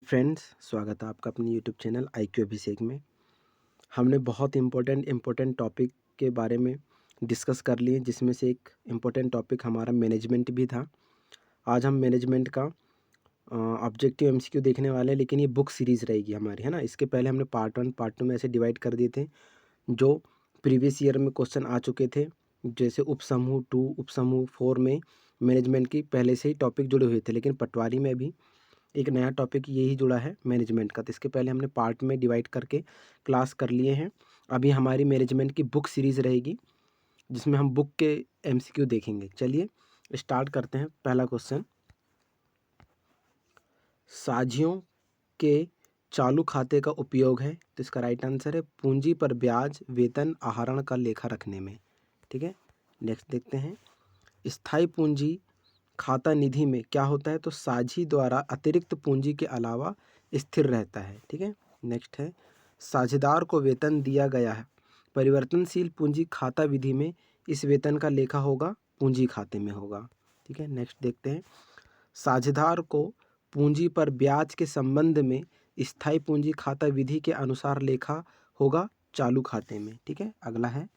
Friends, स्वागत है आपका अपने यूट्यूब चैनल IQ अभिषेक में। हमने बहुत इम्पोर्टेंट टॉपिक के बारे में डिस्कस कर लिए, जिसमें से एक इम्पोर्टेंट टॉपिक हमारा मैनेजमेंट भी था। आज हम मैनेजमेंट का ऑब्जेक्टिव MCQ देखने वाले हैं, लेकिन ये बुक सीरीज़ रहेगी हमारी, है ना। इसके पहले हमने पार्ट 1 पार्ट 2 में ऐसे डिवाइड कर दिए थे, जो प्रीवियस ईयर में क्वेश्चन आ चुके थे। जैसे उपसमूह 2 उपसमूह 4 में मैनेजमेंट की पहले से ही टॉपिक जुड़े हुए थे, लेकिन पटवारी में भी एक नया टॉपिक यही जुड़ा है मैनेजमेंट का। तो इसके पहले हमने पार्ट में डिवाइड करके क्लास कर लिए हैं। अभी हमारी मैनेजमेंट की बुक सीरीज़ रहेगी, जिसमें हम बुक के MCQ देखेंगे। चलिए स्टार्ट करते हैं। पहला क्वेश्चन, साझियों के चालू खाते का उपयोग है, तो इसका राइट आंसर है पूंजी पर ब्याज, वेतन, आहरण का लेखा रखने में। ठीक है, नेक्स्ट देखते हैं। स्थायी पूंजी खाता निधि में क्या होता है, तो साझी द्वारा अतिरिक्त पूंजी के अलावा स्थिर रहता है। ठीक है, नेक्स्ट है, साझेदार को वेतन दिया गया है, परिवर्तनशील पूंजी खाता विधि में इस वेतन का लेखा होगा पूंजी खाते में होगा। ठीक है, नेक्स्ट देखते हैं। साझेदार को पूंजी पर ब्याज के संबंध में स्थायी पूंजी खाता विधि के अनुसार लेखा होगा चालू खाते में। ठीक है, अगला है,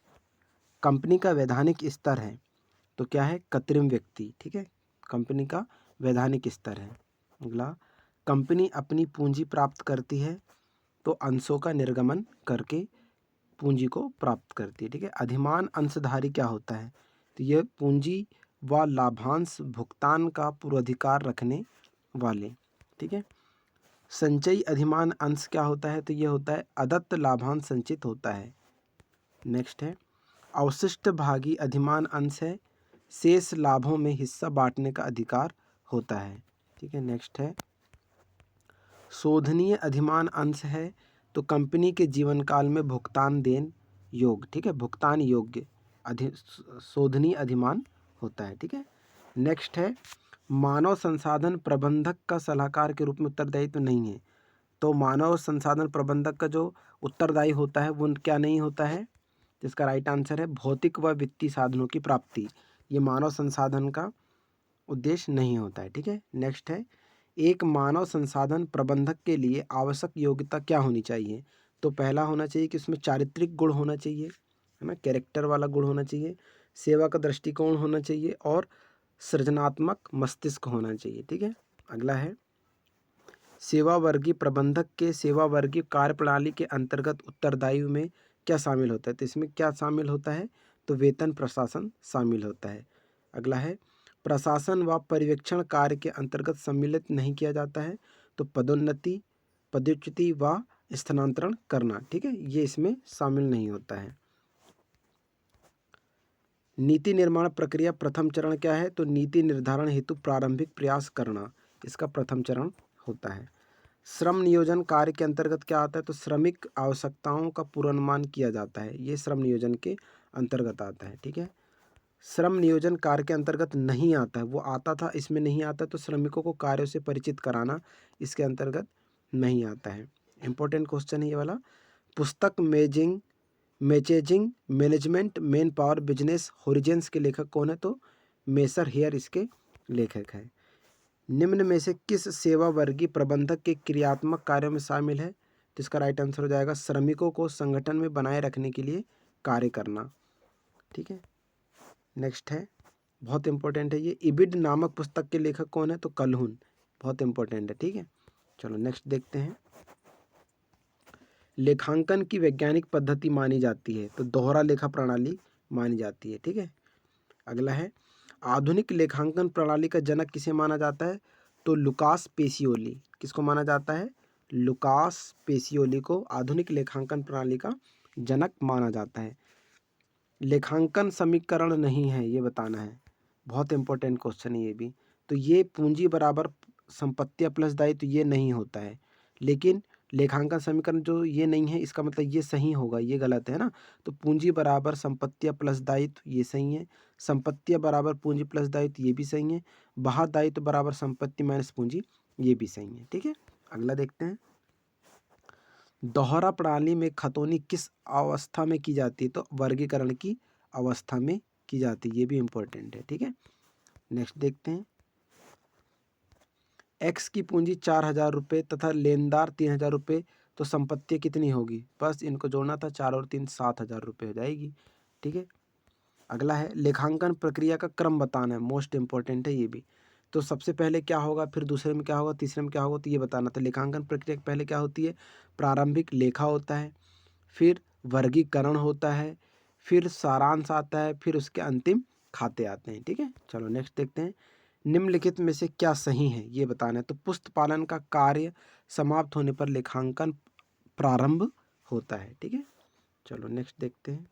कंपनी का वैधानिक स्तर है, तो क्या है, कृत्रिम व्यक्ति। ठीक है, कंपनी का वैधानिक स्तर है। अगला, कंपनी अपनी पूंजी प्राप्त करती है, तो अंशों का निर्गमन करके पूंजी को प्राप्त करती है। ठीक है, अधिमान अंशधारी क्या होता है, तो यह पूंजी व लाभांश भुगतान का पूर्वाधिकार रखने वाले। ठीक है, संचयी अधिमान अंश क्या होता है, तो यह होता है अदत्त लाभांश संचित होता है। नेक्स्ट है, अवशिष्ट भागी अधिमान अंश है, शेष लाभों में हिस्सा बांटने का अधिकार होता है। ठीक है, नेक्स्ट है, शोधनीय अधिमान अंश है, तो कंपनी के जीवन काल में भुगतान देन योग्य। ठीक है, भुगतान योग्य शोधनीय अधिमान होता है। ठीक है, नेक्स्ट है, मानव संसाधन प्रबंधक का सलाहकार के रूप में उत्तरदायी तो नहीं है, तो मानव संसाधन प्रबंधक का जो उत्तरदायी होता है वो क्या नहीं होता है, जिसका राइट आंसर है भौतिक व वित्तीय साधनों की प्राप्ति। ये मानव संसाधन का उद्देश्य नहीं होता है। ठीक है, नेक्स्ट है, एक मानव संसाधन प्रबंधक के लिए आवश्यक योग्यता क्या होनी चाहिए, तो पहला होना चाहिए कि उसमें चारित्रिक गुण होना चाहिए, है ना, कैरेक्टर वाला गुण होना चाहिए, सेवा का दृष्टिकोण होना चाहिए और सृजनात्मक मस्तिष्क होना चाहिए। ठीक है, अगला है, सेवा वर्गीय प्रबंधक के सेवा वर्गीय कार्यप्रणाली के अंतर्गत उत्तरदायी में क्या शामिल होता है, तो इसमें क्या शामिल होता है, तो वेतन प्रशासन शामिल होता है। अगला है, प्रशासन व पर्यवेक्षण कार्य के अंतर्गत सम्मिलित नहीं किया जाता है, तो पदोन्नति, पदच्युति व स्थानांतरण करना। ठीक है, ये इसमें शामिल नहीं होता है। नीति निर्माण प्रक्रिया प्रथम चरण क्या है, तो नीति निर्धारण हेतु प्रारंभिक प्रयास करना, इसका प्रथम चरण होता है। श्रम नियोजन कार्य के अंतर्गत क्या आता है, तो श्रमिक आवश्यकताओं का पूर्वानुमान किया जाता है, ये श्रम नियोजन के अंतर्गत आता है। ठीक है, श्रम नियोजन कार्य के अंतर्गत नहीं आता है, वो आता था इसमें नहीं आता, तो श्रमिकों को कार्यों से परिचित कराना इसके अंतर्गत नहीं आता है। इंपॉर्टेंट क्वेश्चन है ये वाला। पुस्तक मैचेजिंग मैनेजमेंट मैन पावर बिजनेस होरिजेंस के लेखक कौन है, तो मेसर हेयर इसके लेखक है। निम्न में से किस सेवा वर्गीय प्रबंधक के क्रियात्मक कार्यों में शामिल है, तो इसका राइट आंसर हो जाएगा श्रमिकों को संगठन में बनाए रखने के लिए कार्य करना। ठीक है, नेक्स्ट है, बहुत इंपॉर्टेंट है ये, इबिड नामक पुस्तक के लेखक कौन है, तो कलहुन, बहुत इंपॉर्टेंट है। ठीक है, चलो नेक्स्ट देखते हैं। लेखांकन की वैज्ञानिक पद्धति मानी जाती है, तो दोहरा लेखा प्रणाली मानी जाती है। ठीक है, अगला है, आधुनिक लेखांकन प्रणाली का जनक किसे माना जाता है, तो लुकास पेसियोली। किसको माना जाता है, लुकास पेसियोली को आधुनिक लेखांकन प्रणाली का जनक माना जाता है। लेखांकन समीकरण नहीं है, ये बताना है, बहुत इंपॉर्टेंट क्वेश्चन है ये भी। तो ये पूंजी बराबर संपत्तियां प्लस दायित्व, ये नहीं होता है, लेकिन लेखांकन समीकरण जो ये नहीं है, इसका मतलब ये सही होगा, ये गलत है ना। तो पूंजी बराबर संपत्तियां प्लस दायित्व, ये सही है। संपत्तियां बराबर पूंजी प्लस दायित्व, ये भी सही है। बाहर दायित्व बराबर संपत्ति माइनस पूंजी, ये भी सही है। ठीक है, अगला देखते हैं। दोहरा प्रणाली में खतौनी किस अवस्था में की जाती है, तो वर्गीकरण की अवस्था में की जाती है, ये भी इंपॉर्टेंट है। ठीक है, नेक्स्ट देखते हैं। एक्स की पूंजी 4,000 रुपये तथा लेनदार 3,000 रुपये, तो संपत्ति कितनी होगी? बस इनको जोड़ना था, 4 और 3 7,000 रुपये हो जाएगी। ठीक है। अगला है लेखांकन प्रक्रिया का क्रम बताना है, मोस्ट इंपॉर्टेंट है ये भी। तो सबसे पहले क्या होगा, फिर दूसरे में क्या होगा, तीसरे में क्या होगा, तो ये बताना था। लेखांकन प्रक्रिया के पहले क्या होती है? प्रारंभिक लेखा होता है, फिर वर्गीकरण होता है, फिर सारांश आता है, फिर उसके अंतिम खाते आते हैं। ठीक है। चलो नेक्स्ट देखते हैं। निम्नलिखित में से क्या सही है ये बताना है। तो पुस्त पालन का कार्य समाप्त होने पर लेखांकन प्रारंभ होता है। ठीक है। चलो नेक्स्ट देखते हैं।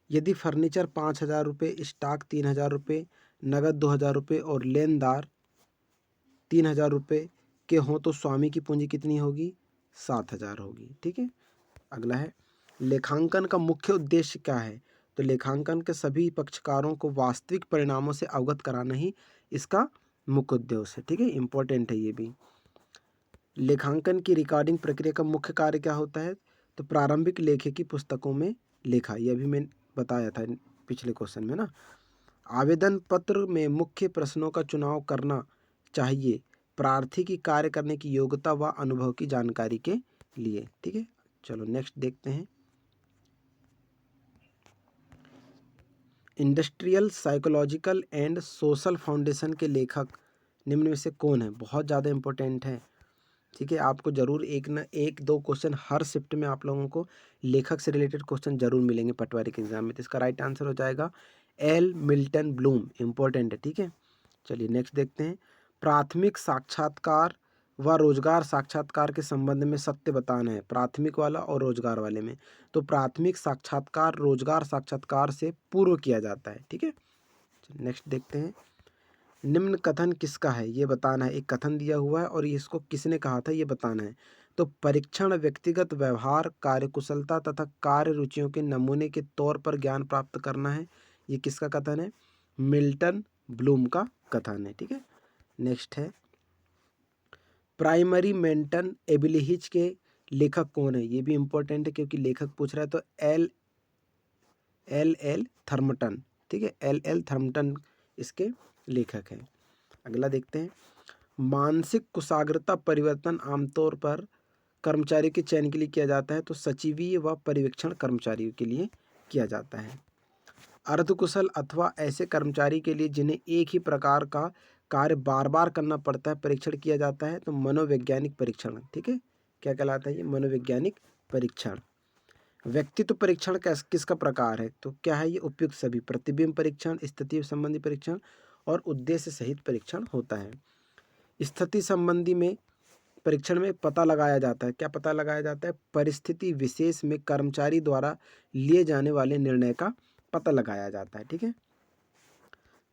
यदि फर्नीचर 5,000 रुपये, स्टॉक 3,000 रुपये, नगद 2,000 रुपये और लेनदार 3,000 रुपये के हों तो स्वामी की पूंजी कितनी होगी? 7,000 होगी। ठीक है। अगला है लेखांकन का मुख्य उद्देश्य क्या है? तो लेखांकन के सभी पक्षकारों को वास्तविक परिणामों से अवगत कराना ही इसका मुख्य उद्देश्य है। ठीक है। इंपॉर्टेंट है ये भी। लेखांकन की रिकॉर्डिंग प्रक्रिया का मुख्य कार्य क्या होता है? तो प्रारंभिक लेखे की पुस्तकों में लेखा, यह भी मैंने बताया था पिछले क्वेश्चन में ना। आवेदन पत्र में मुख्य प्रश्नों का चुनाव करना चाहिए प्रार्थी की कार्य करने की योग्यता व अनुभव की जानकारी के लिए। ठीक है। चलो नेक्स्ट देखते हैं। Industrial psychological and social foundation के लेखक निम्न में से कौन है? बहुत ज़्यादा इंपॉर्टेंट है। ठीक है। आपको जरूर एक न एक दो क्वेश्चन हर शिफ्ट में आप लोगों को लेखक से रिलेटेड क्वेश्चन जरूर मिलेंगे पटवारी के एग्जाम में। तो इसका राइट आंसर हो जाएगा एल मिल्टन ब्लूम। इंपॉर्टेंट है। ठीक है। चलिए नेक्स्ट देखते हैं। प्राथमिक साक्षात्कार व रोजगार साक्षात्कार के संबंध में सत्य बताना है, प्राथमिक वाला और रोजगार वाले में। तो प्राथमिक साक्षात्कार रोजगार साक्षात्कार से पूर्व किया जाता है। ठीक है। नेक्स्ट देखते हैं। निम्न कथन किसका है ये बताना है। एक कथन दिया हुआ है और इसको किसने कहा था ये बताना है। तो परीक्षण व्यक्तिगत व्यवहार, कार्यकुशलता तथा कार्य रुचियों के नमूने के तौर पर ज्ञान प्राप्त करना है। ये किसका कथन है? मिल्टन ब्लूम का कथन है। ठीक है। नेक्स्ट है प्राइमरी मेंटन एबिलिटीज के लेखक कौन है? ये भी इंपॉर्टेंट है क्योंकि लेखक पूछ रहा है। तो एल थर्मटन। ठीक है। एल थर्मटन इसके लेखक हैं। अगला देखते हैं। मानसिक कुशाग्रता परिवर्तन आमतौर पर कर्मचारी के चयन के लिए किया जाता है। तो सचिवीय व पर्यवेक्षण कर्मचारियों के लिए किया जाता है। अर्धकुशल अथवा ऐसे कर्मचारी के लिए जिन्हें एक ही प्रकार का कार्य बार बार करना पड़ता है परीक्षण किया जाता है। तो मनोवैज्ञानिक परीक्षण। ठीक है। क्या कहलाता है ये? मनोवैज्ञानिक परीक्षण। व्यक्तित्व परीक्षण किसका प्रकार है? तो क्या है ये? उपयुक्त सभी। प्रतिबिंब परीक्षण, स्थिति संबंधी परीक्षण और उद्देश्य सहित परीक्षण होता है। स्थिति संबंधी में परीक्षण में पता लगाया जाता है। क्या पता लगाया जाता है? परिस्थिति विशेष में कर्मचारी द्वारा लिए जाने वाले निर्णय का पता लगाया जाता है। ठीक है।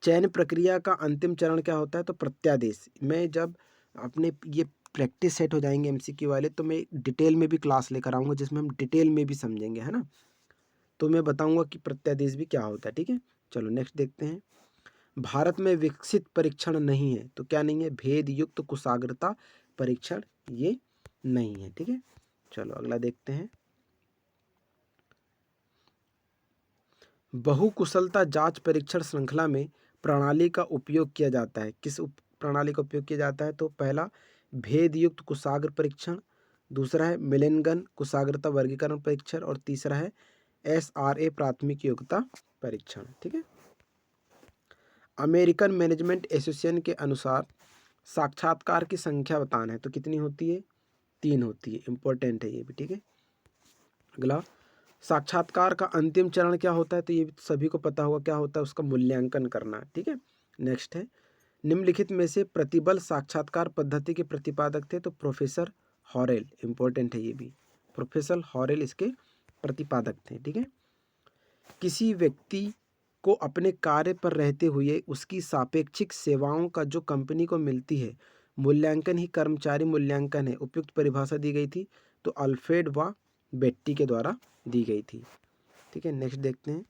चयन प्रक्रिया का अंतिम चरण क्या होता है? तो प्रत्यादेश। मैं जब अपने ये प्रैक्टिस सेट हो जाएंगे एमसीक्यू वाले तो मैं डिटेल में भी क्लास लेकर आऊँगा जिसमें हम डिटेल में भी समझेंगे, है ना। तो मैं बताऊँगा कि प्रत्यादेश भी क्या होता है। ठीक है। चलो नेक्स्ट देखते हैं। भारत में विकसित परीक्षण नहीं है। तो क्या नहीं है? भेद युक्त कुशाग्रता परीक्षण ये नहीं है। ठीक है। चलो अगला देखते हैं। बहुकुशलता जांच परीक्षण श्रृंखला में प्रणाली का उपयोग किया जाता है। किस प्रणाली का उपयोग किया जाता है? तो पहला भेद युक्त कुशाग्र परीक्षण, दूसरा है मिलेनगन कुशाग्रता वर्गीकरण परीक्षण और तीसरा है SRA प्राथमिक योग्यता परीक्षण। ठीक है। अमेरिकन मैनेजमेंट एसोसिएशन के अनुसार साक्षात्कार की संख्या बताना है। तो कितनी होती है? 3 होती है। इंपॉर्टेंट है ये भी। ठीक है। अगला साक्षात्कार का अंतिम चरण क्या होता है? तो ये सभी को पता होगा क्या होता है, उसका मूल्यांकन करना। ठीक है। नेक्स्ट है निम्नलिखित में से प्रतिबल साक्षात्कार पद्धति के प्रतिपादक थे। तो प्रोफेसर हॉरेल। इंपॉर्टेंट है ये भी। प्रोफेसर हॉरेल इसके प्रतिपादक थे। ठीक है। किसी व्यक्ति को अपने कार्य पर रहते हुए उसकी सापेक्षिक सेवाओं का जो कंपनी को मिलती है मूल्यांकन ही कर्मचारी मूल्यांकन है। उपयुक्त परिभाषा दी गई थी तो अल्फ्रेड व बेट्टी के द्वारा दी गई थी। ठीक है। नेक्स्ट देखते हैं।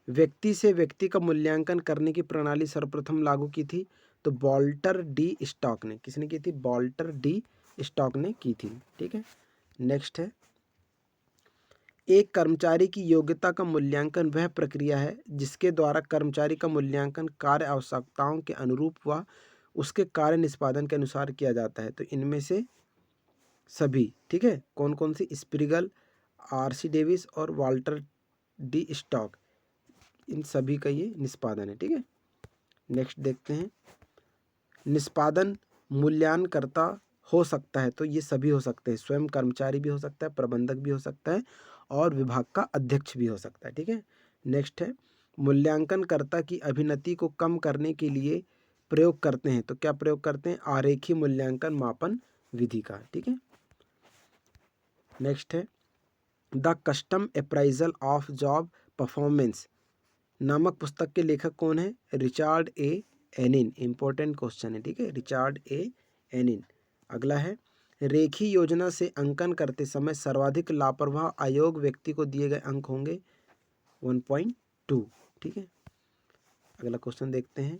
व्यक्ति से व्यक्ति का मूल्यांकन करने की प्रणाली सर्वप्रथम लागू की थी। तो वॉल्टर डी स्टॉक ने। किसने की थी? वॉल्टर डी स्टॉक ने की थी। ठीक है। नेक्स्ट है एक कर्मचारी की योग्यता का मूल्यांकन वह प्रक्रिया है जिसके द्वारा कर्मचारी का मूल्यांकन कार्य आवश्यकताओं के अनुरूप व उसके कार्य निष्पादन के अनुसार किया जाता है। तो इनमें से सभी, ठीक है, कौन कौन सी, स्प्रिगल, आरसी डेविस और वाल्टर डी स्टॉक, इन सभी का ये निष्पादन है। ठीक है, नेक्स्ट देखते हैं। निष्पादन मूल्यांकनकर्ता हो सकता है, तो ये सभी हो सकते हैं, स्वयं कर्मचारी भी हो सकता है, प्रबंधक भी हो सकता है और विभाग का अध्यक्ष भी हो सकता है। ठीक है, नेक्स्ट है मूल्यांकनकर्ता की अभिनति को कम करने के लिए प्रयोग करते हैं। तो क्या प्रयोग करते हैं? आरेखीय मूल्यांकन मापन विधि का। ठीक है, नेक्स्ट है the custom appraisal of job performance नामक पुस्तक के लेखक कौन है? रिचार्ड ए एनिन। इंपॉर्टेंट क्वेश्चन है। ठीक है, रिचार्ड ए एनिन। अगला है रेखीय योजना से अंकन करते समय सर्वाधिक लापरवाह अयोग्य व्यक्ति को दिए गए अंक होंगे 1.2। ठीक है, अगला क्वेश्चन देखते हैं।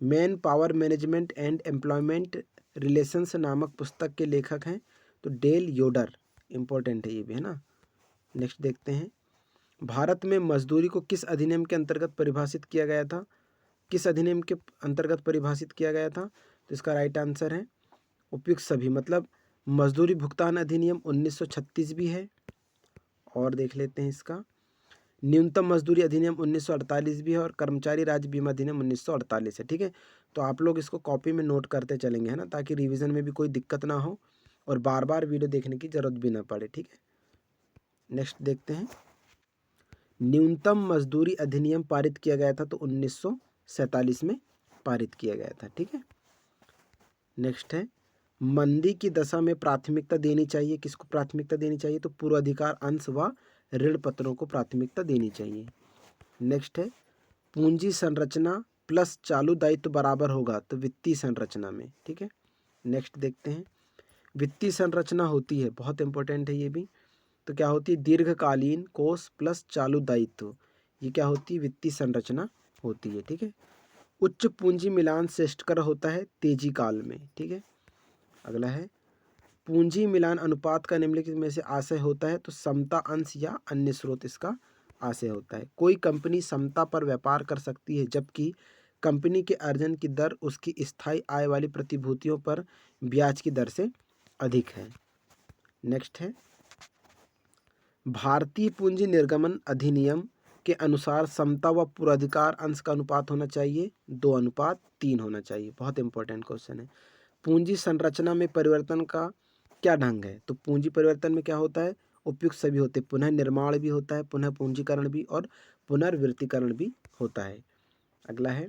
Man power management and employment relations नामक पुस्तक के लेखक हैं तो डेल योडर। इंपॉर्टेंट है ये भी, है ना। नेक्स्ट देखते हैं। भारत में मजदूरी को किस अधिनियम के अंतर्गत परिभाषित किया गया था? किस अधिनियम के अंतर्गत परिभाषित किया गया था? तो इसका राइट आंसर है उपयुक्त सभी, मतलब मजदूरी भुगतान अधिनियम 1936 भी है, और देख लेते हैं इसका न्यूनतम मजदूरी अधिनियम 1948 भी है, और कर्मचारी राज्य बीमा अधिनियम 1948 है। ठीक है, तो आप लोग इसको कॉपी में नोट करते चलेंगे, है ना, ताकि रिवीजन में भी कोई दिक्कत ना हो और बार बार वीडियो देखने की जरूरत भी ना पड़े। ठीक है, नेक्स्ट देखते हैं। न्यूनतम मजदूरी अधिनियम पारित किया गया था तो 1947 में पारित किया गया था। ठीक है, नेक्स्ट है मंदी की दशा में प्राथमिकता देनी चाहिए। किसको प्राथमिकता देनी चाहिए? तो पूर्वाधिकार अंश व ऋण पत्रों को प्राथमिकता देनी चाहिए। नेक्स्ट है पूंजी संरचना प्लस चालू दायित्व बराबर होगा तो वित्तीय संरचना में। ठीक है, नेक्स्ट देखते हैं। वित्तीय संरचना होती है, बहुत इंपॉर्टेंट है ये भी, तो क्या होती है? दीर्घकालीन कोष प्लस चालू दायित्व, ये क्या होती है? वित्तीय संरचना होती है। ठीक है, उच्च पूंजी मिलान श्रेष्ठकर होता है तेजी काल में। ठीक है, अगला है पूंजी मिलान अनुपात का निम्नलिखित में से आशय होता है तो समता अंश या अन्य स्रोत इसका आशय होता है। कोई कंपनी समता पर व्यापार कर सकती है जबकि कंपनी के अर्जन की दर उसकी स्थायी आय वाली प्रतिभूतियों पर ब्याज की दर से अधिक है। नेक्स्ट है भारतीय पूंजी निर्गमन अधिनियम के अनुसार समता व पूर्वाधिकार अंश का अनुपात होना चाहिए 2:3 होना चाहिए। बहुत इंपॉर्टेंट क्वेश्चन है। पूंजी संरचना में परिवर्तन का क्या ढंग है? तो पूंजी परिवर्तन में क्या होता है? उपयुक्त सभी होते हैं, पुनः निर्माण भी होता है, पुनः पूंजीकरण भी और पुनर्वित्तीकरण भी होता है। अगला है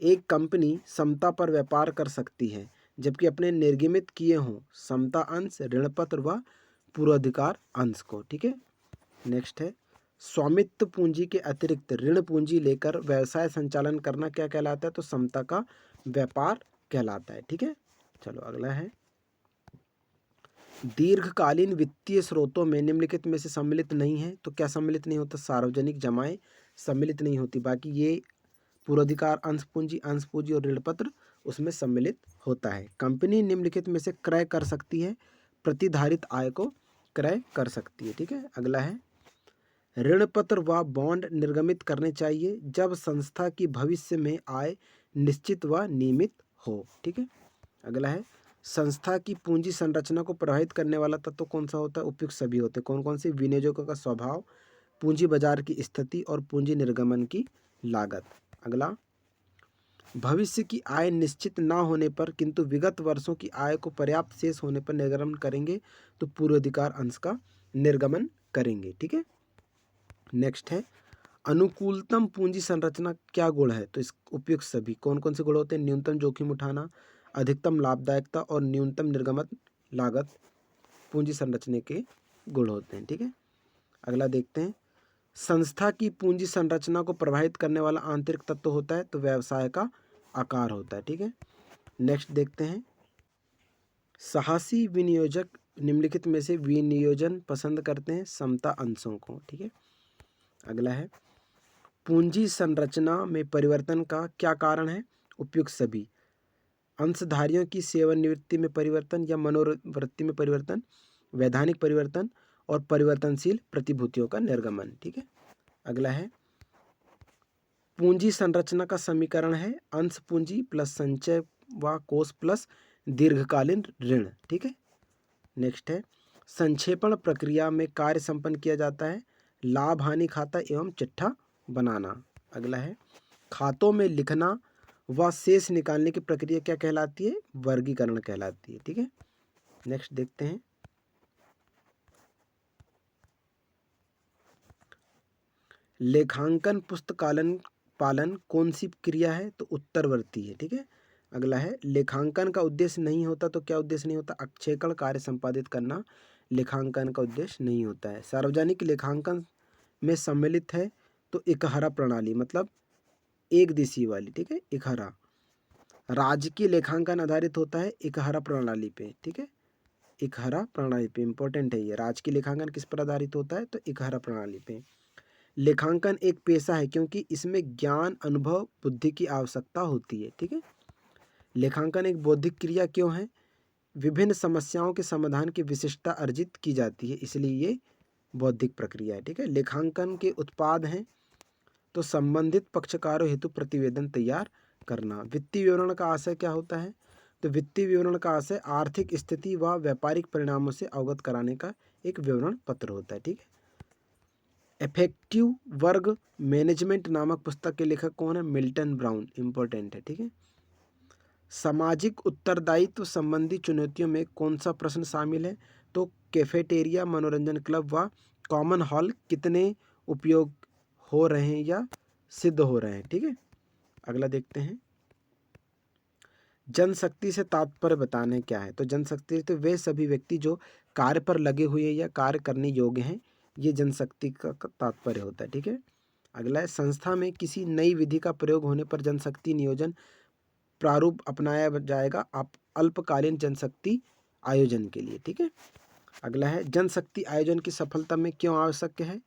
एक कंपनी समता पर व्यापार कर सकती है जबकि अपने निर्गमित किए हों समता अंश, ऋणपत्र व पूर्वाधिकार अंश को। ठीक है, नेक्स्ट है स्वामित्व पूंजी के अतिरिक्त ऋण पूंजी लेकर व्यवसाय संचालन करना क्या कहलाता है? तो समता का व्यापार कहलाता है। ठीक है, चलो अगला है दीर्घकालीन वित्तीय स्रोतों में निम्नलिखित में से सम्मिलित नहीं है तो क्या सम्मिलित नहीं होता? सार्वजनिक जमाएं सम्मिलित नहीं होती, बाकी ये पूर्वाधिकार अंश पूंजी और ऋणपत्र उसमें सम्मिलित होता है। कंपनी निम्नलिखित में से क्रय कर सकती है, प्रतिधारित आय को क्रय कर सकती है। ठीक है, अगला है ऋणपत्र व बॉन्ड निर्गमित करने चाहिए जब संस्था की भविष्य में आय निश्चित व नियमित हो। ठीक है, अगला है संस्था की पूंजी संरचना को प्रभावित करने वाला तत्व कौन सा होता है? उपयुक्त सभी होते हैं। कौन कौन से? विनियोजकों का स्वभाव, पूंजी बाजार की स्थिति और पूंजी निर्गमन की लागत। अगला भविष्य की आय निश्चित ना होने पर किंतु विगत वर्षों की आय को पर्याप्त शेष होने पर निर्गमन करेंगे तो पूर्वाधिकार अंश का निर्गमन करेंगे। ठीक है, नेक्स्ट है अनुकूलतम पूंजी संरचना क्या गुण है? तो इस उपयुक्त सभी। कौन कौन से गुण होते हैं? न्यूनतम जोखिम उठाना, अधिकतम लाभदायकता और न्यूनतम निर्गमन लागत पूंजी संरचना के गुण होते हैं। ठीक है, अगला देखते हैं संस्था की पूंजी संरचना को प्रभावित करने वाला आंतरिक तत्व होता है तो व्यवसाय का आकार होता है। ठीक है, नेक्स्ट देखते हैं साहसी विनियोजक निम्नलिखित में से विनियोजन पसंद करते हैं समता अंशों को। ठीक है, अगला है पूंजी संरचना में परिवर्तन का क्या कारण है? उपयुक्त सभी। अंशधारियों की सेवानिवृत्ति में परिवर्तन या मनोवृत्ति में परिवर्तन, वैधानिक परिवर्तन और परिवर्तनशील प्रतिभूतियों का निर्गमन। ठीक है, अगला है पूंजी संरचना का समीकरण है अंश पूंजी प्लस संचय व कोष प्लस दीर्घकालीन ऋण। ठीक है, नेक्स्ट है संक्षेपण प्रक्रिया में कार्य संपन्न किया जाता है लाभ हानि खाता एवं चिट्ठा बनाना। अगला है खातों में लिखना व शेष निकालने की प्रक्रिया क्या कहलाती है? वर्गीकरण कहलाती है। ठीक है, नेक्स्ट देखते हैं लेखांकन पुस्तकालन पालन कौन सी क्रिया है? तो उत्तरवर्ती है। ठीक है, अगला है लेखांकन का उद्देश्य नहीं होता तो क्या उद्देश्य नहीं होता? अक्षेकण कार्य संपादित करना लेखांकन का उद्देश्य नहीं होता है। सार्वजनिक लेखांकन में सम्मिलित है तो इकहरा प्रणाली मतलब एक दिशी वाली। ठीक है, इकहरा। राजकीय लेखांकन आधारित होता है इकहरा प्रणाली पे। ठीक है, इकहरा प्रणाली पे इंपॉर्टेंट है ये। राजकीय लेखांकन किस पर आधारित होता है? तो इकहरा प्रणाली पे। लेखांकन एक पेशा है क्योंकि इसमें ज्ञान अनुभव बुद्धि की आवश्यकता होती है। ठीक है, लेखांकन एक बौद्धिक क्रिया क्यों है? विभिन्न समस्याओं के समाधान की विशिष्टता अर्जित की जाती है, इसलिए ये बौद्धिक प्रक्रिया है। ठीक है, लेखांकन के उत्पाद हैं तो संबंधित पक्षकारों हेतु प्रतिवेदन तैयार करना। वित्तीय विवरण का आशय क्या होता है? तो वित्तीय विवरण का आशय आर्थिक स्थिति व व्यापारिक परिणामों से अवगत कराने का एक विवरण पत्र होता है। ठीक है, इफेक्टिव वर्क मैनेजमेंट नामक पुस्तक के लेखक कौन है? मिल्टन ब्राउन, इंपॉर्टेंट है। ठीक है, सामाजिक उत्तरदायित्व संबंधी चुनौतियों में कौन सा प्रश्न शामिल है? तो कैफेटेरिया मनोरंजन क्लब व कॉमन हॉल कितने उपयोग हो रहे हैं या सिद्ध हो रहे हैं। ठीक है, अगला देखते हैं जनशक्ति से तात्पर्य बताने क्या है? तो जनशक्ति तो वे सभी व्यक्ति जो कार्य पर लगे हुए हैं या कार्य करने योग्य हैं, ये जनशक्ति का तात्पर्य होता है। ठीक है, अगला है संस्था में किसी नई विधि का प्रयोग होने पर जनशक्ति नियोजन प्रारूप अपनाया जाएगा अल्पकालीन जनशक्ति आयोजन के लिए। ठीक है, अगला है जनशक्ति आयोजन की सफलता में क्यों आवश्यक है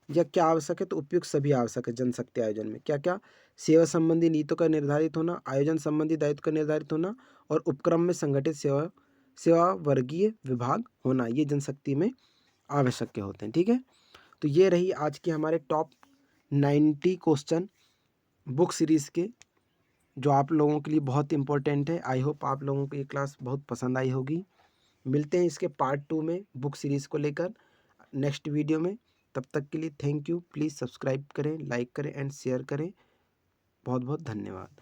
या क्या आवश्यक है? तो उपयुक्त सभी आवश्यक है जनशक्ति आयोजन में। क्या क्या? सेवा संबंधी नीतियों का निर्धारित होना, आयोजन संबंधी दायित्व का निर्धारित होना और उपक्रम में संगठित सेवा वर्गीय विभाग होना, ये जनशक्ति में आवश्यक होते हैं। ठीक है, तो ये रही आज की हमारे टॉप 90 क्वेश्चन बुक सीरीज़ के, जो आप लोगों के लिए बहुत इंपॉर्टेंट है। आई होप आप लोगों को ये क्लास बहुत पसंद आई होगी। मिलते हैं इसके पार्ट 2 में बुक सीरीज़ को लेकर नेक्स्ट वीडियो में। तब तक के लिए थैंक यू। प्लीज़ सब्सक्राइब करें, लाइक करें एंड शेयर करें। बहुत बहुत धन्यवाद।